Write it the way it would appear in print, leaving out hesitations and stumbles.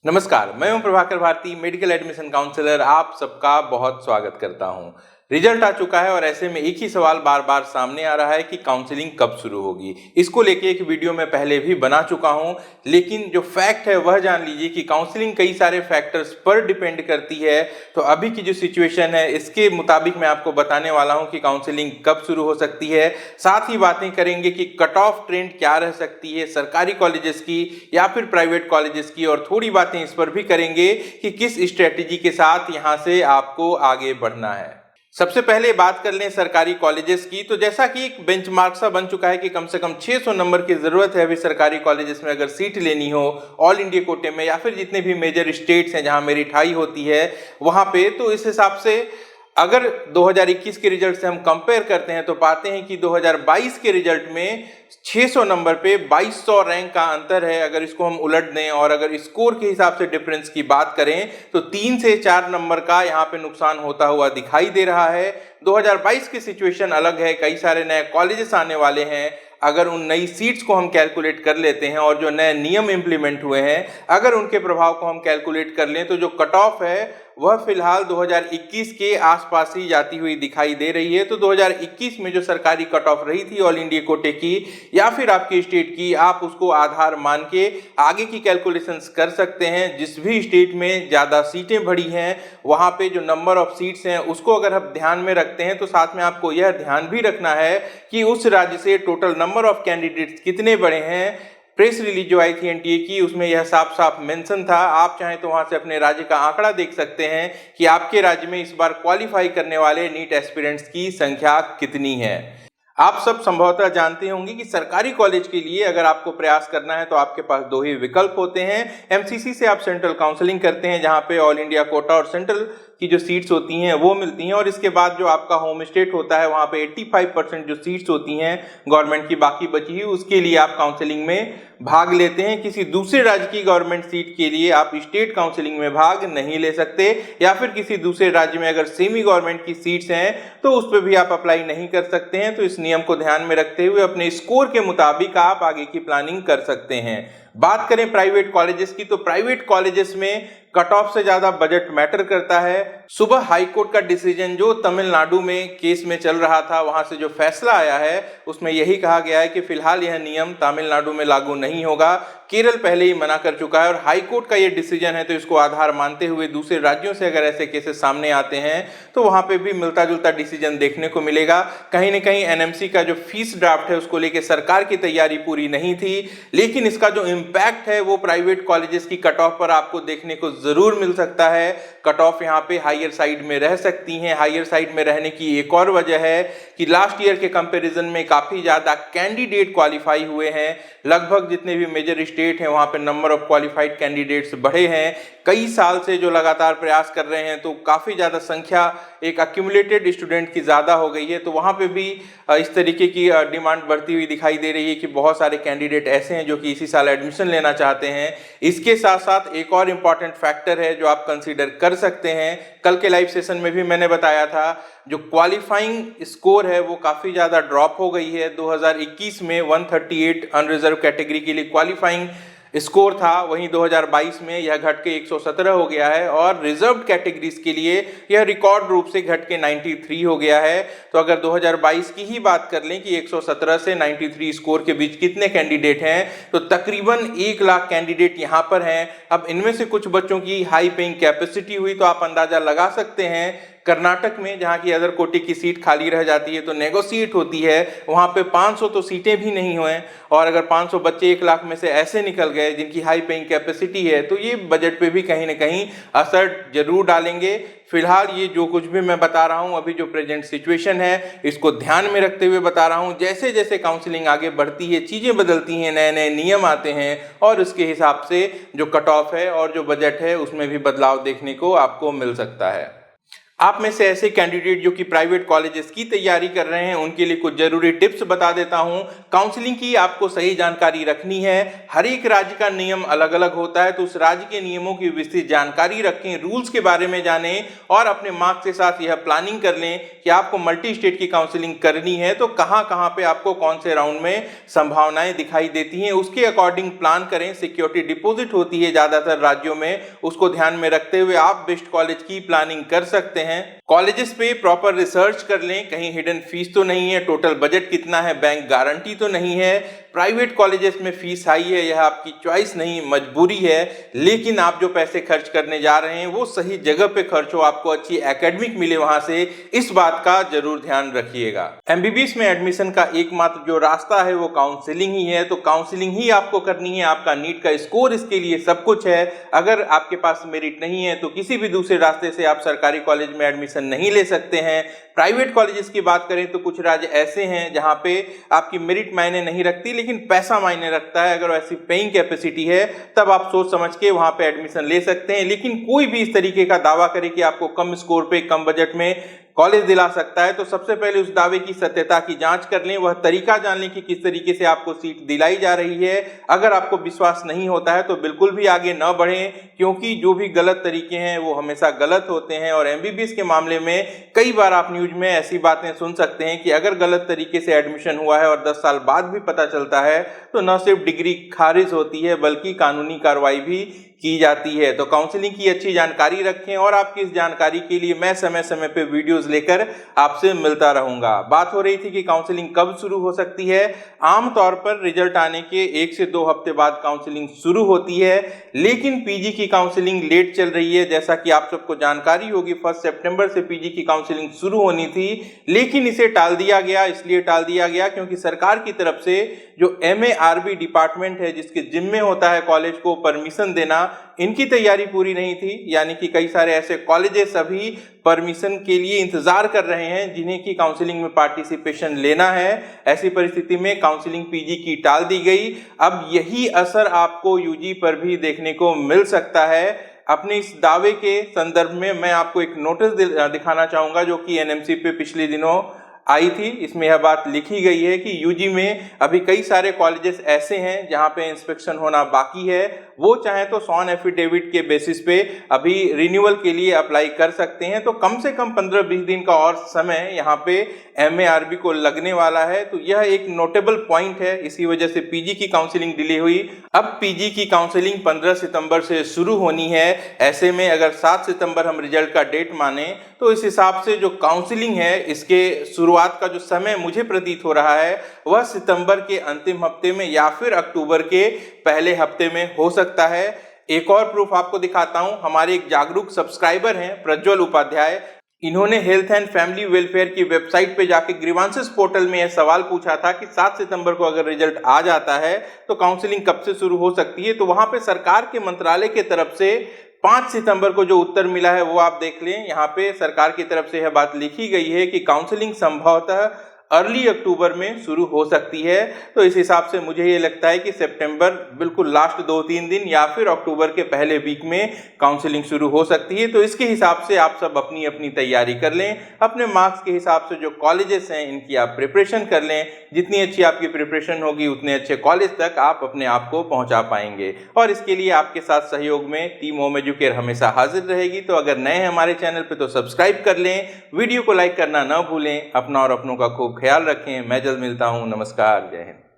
नमस्कार, मैं हूं Prabhakar Bharti, medical admission counsellor. आप सबका बहुत स्वागत करता हूं। रिजल्ट आ चुका है और ऐसे में एक ही सवाल बार बार सामने आ रहा है कि काउंसलिंग कब शुरू होगी। इसको लेके एक वीडियो मैं पहले भी बना चुका हूं, लेकिन जो फैक्ट है वह जान लीजिए कि काउंसलिंग कई सारे फैक्टर्स पर डिपेंड करती है। तो अभी की जो सिचुएशन है इसके मुताबिक मैं आपको बताने वाला हूं कि काउंसलिंग कब शुरू हो सकती है। साथ ही बातें करेंगे कि कट ऑफ ट्रेंड क्या रह सकती है सरकारी कॉलेजेस की या फिर प्राइवेट कॉलेजेस की, और थोड़ी बातें इस पर भी करेंगे कि किस स्ट्रेटेजी के साथ यहां से आपको आगे बढ़ना है। सबसे पहले बात कर लें सरकारी कॉलेजेस की, तो जैसा कि एक बेंचमार्क सा बन चुका है कि कम से कम 600 नंबर की जरूरत है अभी सरकारी कॉलेजेस में अगर सीट लेनी हो ऑल इंडिया कोटे में या फिर जितने भी मेजर स्टेट्स हैं जहां मेरिट हाई होती है वहां पे। तो इस हिसाब से अगर 2021 के रिजल्ट से हम कंपेयर करते हैं तो पाते हैं कि 2022 के रिजल्ट में 600 नंबर पे 2200 रैंक का अंतर है। अगर इसको हम उलट दें और अगर स्कोर के हिसाब से डिफरेंस की बात करें तो 3 से 4 नंबर का यहाँ पे नुकसान होता हुआ दिखाई दे रहा है। 2022 की सिचुएशन अलग है, कई सारे नए कॉलेजेस आने वाले हैं। अगर उन नई सीट्स को हम कैलकुलेट कर लेते हैं और जो नए नियम इंप्लीमेंट हुए हैं अगर उनके प्रभाव को हम कैलकुलेट कर लें तो जो कट ऑफ है वह फिलहाल 2021 के आसपास ही जाती हुई दिखाई दे रही है। तो 2021 में जो सरकारी कट ऑफ रही थी ऑल इंडिया कोटे की या फिर आपकी स्टेट की, आप उसको आधार मान के आगे की कैलकुलेशंस कर सकते हैं। जिस भी स्टेट में ज़्यादा सीटें भरी हैं वहाँ पे जो नंबर ऑफ सीट्स हैं उसको अगर आप ध्यान में रखते हैं तो साथ में आपको यह ध्यान भी रखना है कि उस राज्य से टोटल नंबर ऑफ कैंडिडेट्स कितने बड़े हैं। प्रेस रिलीज जो आई थी एनटीए की उसमें यह साफ साफ मेंशन था। आप चाहें तो वहां से अपने राज्य का आंकड़ा देख सकते हैं कि आपके राज्य में इस बार क्वालिफाई करने वाले नीट एस्पिरेंट्स की संख्या कितनी है। आप सब संभवतः जानते होंगे कि सरकारी कॉलेज के लिए अगर आपको प्रयास करना है तो आपके पास दो ही विकल्प होते हैं। एमसीसी से आप सेंट्रल काउंसलिंग करते हैं जहां पे ऑल इंडिया कोटा और सेंट्रल की जो सीट्स होती हैं वो मिलती हैं, और इसके बाद जो आपका होम स्टेट होता है वहां पे 85% जो सीट्स होती हैं गवर्नमेंट की बाकी बची हुई उसके लिए आप काउंसलिंग में भाग लेते हैं। किसी दूसरे राज्य की गवर्नमेंट सीट के लिए आप स्टेट काउंसलिंग में भाग नहीं ले सकते, या फिर किसी दूसरे राज्य में अगर सेमी गवर्नमेंट की सीट्स हैं तो उस पर भी आप अप्लाई नहीं कर सकते हैं। तो इस नियम को ध्यान में रखते हुए अपने स्कोर के मुताबिक आप आगे की प्लानिंग कर सकते हैं। बात करें प्राइवेट कॉलेजेस की, तो प्राइवेट कॉलेजेस में कट ऑफ से ज्यादा बजट मैटर करता है। सुबह हाई कोर्ट का डिसीजन जो तमिलनाडु में केस में चल रहा था वहां से जो फैसला आया है उसमें यही कहा गया है कि फिलहाल यह नियम तमिलनाडु में लागू नहीं होगा। केरल पहले ही मना कर चुका है और हाई कोर्ट का यह डिसीजन है तो इसको आधार मानते हुए दूसरे राज्यों से अगर ऐसे केसेस सामने आते हैं तो वहां पे भी मिलता जुलता डिसीजन देखने को मिलेगा। कहीं ना कहीं एनएमसी का जो फीस ड्राफ्ट है उसको लेकर सरकार की तैयारी पूरी नहीं थी, लेकिन इसका जो इम्पैक्ट है वो प्राइवेट कॉलेजेस की कट ऑफ पर आपको देखने को जरूर मिल सकता है। कट ऑफ यहाँ पे हायर साइड में रह सकती हैं। हायर साइड में रहने की एक और वजह है कि लास्ट ईयर के कंपैरिजन में काफी ज्यादा कैंडिडेट क्वालिफाई हुए हैं। लगभग जितने भी मेजर स्टेट हैं वहां पे नंबर ऑफ क्वालिफाइड कैंडिडेट्स बढ़े हैं। कई साल से जो लगातार प्रयास कर रहे हैं तो काफी ज्यादा संख्या एक अक्यूमुलेटेड स्टूडेंट की ज्यादा हो गई है। तो वहां पे भी इस तरीके की डिमांड बढ़ती हुई दिखाई दे रही है कि बहुत सारे कैंडिडेट ऐसे हैं जो कि इसी साल एडमिशन लेना चाहते हैं। इसके साथ साथ एक और इम्पॉर्टेंट फैक्टर है जो आप कंसीडर कर सकते हैं। कल के लाइव सेशन में भी मैंने बताया था जो क्वालिफाइंग स्कोर है वो काफी ज्यादा ड्रॉप हो गई है। 2021 में 138 अनरिजर्व कैटेगरी के लिए क्वालिफाइंग स्कोर था, वहीं 2022 में यह घट के 117 हो गया है और रिजर्व्ड कैटेगरीज के लिए यह रिकॉर्ड रूप से घट के 93 हो गया है। तो अगर 2022 की ही बात कर लें कि 117 से 93 स्कोर के बीच कितने कैंडिडेट हैं तो तकरीबन 1 लाख कैंडिडेट यहाँ पर हैं। अब इनमें से कुछ बच्चों की हाई पेइंग कैपेसिटी हुई तो आप अंदाजा लगा सकते हैं कर्नाटक में जहां की अदर कोटे की सीट खाली रह जाती है तो नेगोशिएट होती है, वहां पे 500 तो सीटें भी नहीं हुए, और अगर 500 बच्चे 1 लाख में से ऐसे निकल गए जिनकी हाई पेइंग कैपेसिटी है तो ये बजट पे भी कहीं ना कहीं असर जरूर डालेंगे। फिलहाल ये जो कुछ भी मैं बता रहा हूं अभी जो प्रेजेंट सिचुएशन है इसको ध्यान में रखते हुए बता रहा हूं। जैसे जैसे काउंसलिंग आगे बढ़ती है चीजें बदलती हैं, नए नए नियम आते हैं और उसके हिसाब से जो कट ऑफ है और जो बजट है उसमें भी बदलाव देखने को आपको मिल सकता है। आप में से ऐसे कैंडिडेट जो कि प्राइवेट कॉलेजेस की तैयारी कर रहे हैं उनके लिए कुछ जरूरी टिप्स बता देता हूं। काउंसलिंग की आपको सही जानकारी रखनी है। हर एक राज्य का नियम अलग अलग होता है, तो उस राज्य के नियमों की विस्तृत जानकारी रखें, रूल्स के बारे में जानें और अपने मार्क्स के साथ यह प्लानिंग कर लें कि आपको मल्टी स्टेट की काउंसलिंग करनी है तो कहां कहां पे आपको कौन से राउंड में संभावनाएं दिखाई देती हैं, उसके अकॉर्डिंग प्लान करें। सिक्योरिटी डिपॉजिट होती है ज्यादातर राज्यों में, उसको ध्यान में रखते हुए आप बेस्ट कॉलेज की प्लानिंग कर सकते हैं। कॉलेजेस पे प्रॉपर रिसर्च कर लें, कहीं हिडन फीस तो नहीं है, टोटल बजट कितना है, बैंक गारंटी तो नहीं है। प्राइवेट कॉलेजेस में फीस हाई है, यह आपकी चॉइस नहीं मजबूरी है, लेकिन आप जो पैसे खर्च करने जा रहे हैं वो सही जगह पे खर्च हो, आपको अच्छी एकेडमिक मिले वहां से, इस बात का जरूर ध्यान रखिएगा। एमबीबीएस में एडमिशन का एकमात्र जो रास्ता है वो काउंसलिंग ही है, तो काउंसलिंग ही आपको करनी है। आपका नीट का स्कोर इसके लिए सब कुछ है। अगर आपके पास मेरिट नहीं है तो किसी भी दूसरे रास्ते से आप सरकारी कॉलेज में एडमिशन नहीं ले सकते हैं। प्राइवेट कॉलेजेस की बात करें तो कुछ राज्य ऐसे हैं जहां पे आपकी मेरिट मायने नहीं रखती लेकिन पैसा मायने रखता है। अगर ऐसी पेइंग कैपेसिटी है तब आप सोच समझ के वहां पे एडमिशन ले सकते हैं। लेकिन कोई भी इस तरीके का दावा करे कि आपको कम स्कोर पे कम बजट में कॉलेज दिला सकता है तो सबसे पहले उस दावे की सत्यता की जांच कर लें, वह तरीका जान लें कि किस तरीके से आपको सीट दिलाई जा रही है। अगर आपको विश्वास नहीं होता है तो बिल्कुल भी आगे न बढ़ें, क्योंकि जो भी गलत तरीके हैं वो हमेशा गलत होते हैं। और एमबीबीएस के मामले में कई बार आप न्यूज में ऐसी बातें सुन सकते हैं कि अगर गलत तरीके से एडमिशन हुआ है और 10 साल बाद भी पता चलता है तो न सिर्फ डिग्री खारिज होती है बल्कि कानूनी कार्रवाई भी की जाती है। तो काउंसलिंग की अच्छी जानकारी रखें और आपकी इस जानकारी के लिए मैं समय समय पे वीडियोस लेकर आपसे मिलता रहूंगा। बात हो रही थी कि काउंसलिंग कब शुरू हो सकती है। आमतौर पर रिजल्ट आने के 1 से 2 हफ्ते बाद काउंसलिंग शुरू होती है, लेकिन पीजी की काउंसलिंग लेट चल रही है। जैसा कि आप सबको जानकारी होगी 1 सितंबर से पीजी की काउंसलिंग शुरू होनी थी, लेकिन इसे टाल दिया गया। इसलिए टाल दिया गया क्योंकि सरकार की तरफ से जो एमएआरबी डिपार्टमेंट है जिसके जिम्मे होता है कॉलेज को परमिशन देना, इनकी तैयारी पूरी नहीं थी। यानी कि कई सारे ऐसे कॉलेजेस अभी परमिशन के लिए इंतजार कर रहे हैं जिन्हें की काउंसलिंग में पार्टिसिपेशन लेना है। ऐसी परिस्थिति में काउंसलिंग पीजी की टाल दी गई। अब यही असर आपको यूजी पर भी देखने को मिल सकता है। अपने इस दावे के संदर्भ में मैं आपको एक नोटिस दिखाना चाहूंगा जो कि एनएमसी पे पिछले दिनों आई थी। इसमें यह बात लिखी गई है कि यूजी में अभी कई सारे कॉलेजेस ऐसे हैं जहां पे इंस्पेक्शन होना बाकी है। वो चाहे तो सॉन एफिडेविट के बेसिस पे अभी रिन्यूअल के लिए अप्लाई कर सकते हैं। तो कम से कम 15-20 दिन का और समय यहाँ पे एमएआरबी को लगने वाला है। तो यह एक नोटेबल पॉइंट है, इसी वजह से पीजी की काउंसलिंग डिले हुई। अब पीजी की काउंसलिंग 15 सितंबर से शुरू होनी है। ऐसे में अगर 7 सितंबर हम रिजल्ट का डेट माने तो इस हिसाब से जो काउंसलिंग है इसके शुरुआत का जो समय मुझे प्रतीत हो रहा है वह सितंबर के अंतिम हफ्ते में या फिर अक्टूबर के पहले हफ्ते में हो सकता है। एक और प्रूफ आपको दिखाता हूं। हमारे एक जागरूक सब्सक्राइबर हैं प्रज्वल उपाध्याय, इन्होंने हेल्थ एंड फैमिली वेलफेयर की वेबसाइट पे जाके ग्रीवांसेस पोर्टल में यह सवाल पूछा था कि 7 सितंबर को अगर रिजल्ट आ जाता है तो काउंसलिंग कब से शुरू हो सकती है। तो वहां पे सरकार के मंत्रालय के तरफ से 5 सितंबर को जो उत्तर मिला है वो आप देख लें। यहाँ पे सरकार की तरफ से यह बात लिखी गई है कि काउंसलिंग संभवतः अर्ली अक्टूबर में शुरू हो सकती है। तो इस हिसाब से मुझे ये लगता है कि सितंबर बिल्कुल लास्ट 2-3 दिन या फिर अक्टूबर के पहले वीक में काउंसलिंग शुरू हो सकती है। तो इसके हिसाब से आप सब अपनी अपनी तैयारी कर लें। अपने मार्क्स के हिसाब से जो कॉलेजेस हैं इनकी आप प्रिपरेशन कर लें। जितनी अच्छी आपकी प्रिपरेशन होगी उतने अच्छे कॉलेज तक आप अपने आप को पहुंचा पाएंगे। और इसके लिए आपके साथ सहयोग में टीम होम एजुकेयर हमेशा हाजिर रहेगी। तो अगर नए हैं हमारे चैनल पर तो सब्सक्राइब कर लें, वीडियो को लाइक करना ना भूलें। अपना और अपनों का खूब ख्याल रखें। मैं जल्द मिलता हूं। नमस्कार, जय हिंद।